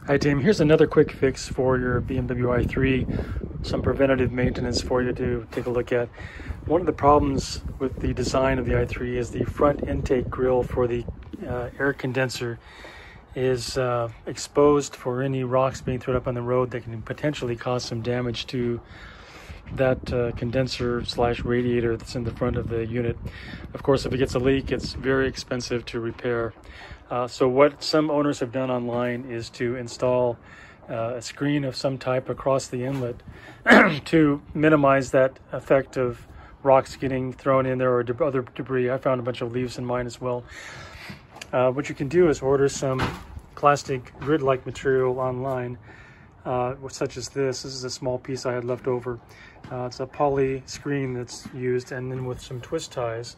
Hi team, here's another quick fix for your BMW i3, some preventative maintenance for you to take a look at. One of the problems with the design of the i3 is the front intake grill for the air condenser is exposed for any rocks being thrown up on the road that can potentially cause some damage to that condenser slash radiator that's in the front of the unit. Of course, if it gets a leak, it's very expensive to repair. So what some owners have done online is to install a screen of some type across the inlet to minimize that effect of rocks getting thrown in there or other debris. I found a bunch of leaves in mine as well. What you can do is order some plastic grid-like material online, such as this. This is a small piece I had left over. It's a poly screen that's used, and then with some twist ties,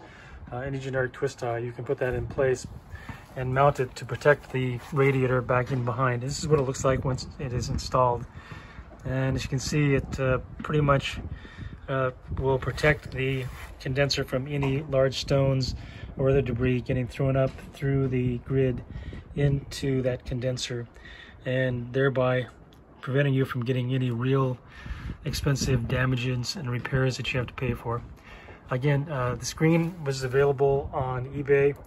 any generic twist tie, you can put that in place and mount it to protect the radiator back in behind. This is what it looks like once it is installed. And as you can see, it pretty much will protect the condenser from any large stones or other debris getting thrown up through the grid into that condenser, and thereby preventing you from getting any real expensive damages and repairs that you have to pay for. Again, the screen was available on eBay.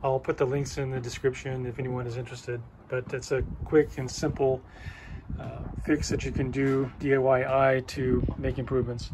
I'll put the links in the description if anyone is interested, but it's a quick and simple fix that you can do DIY to make improvements.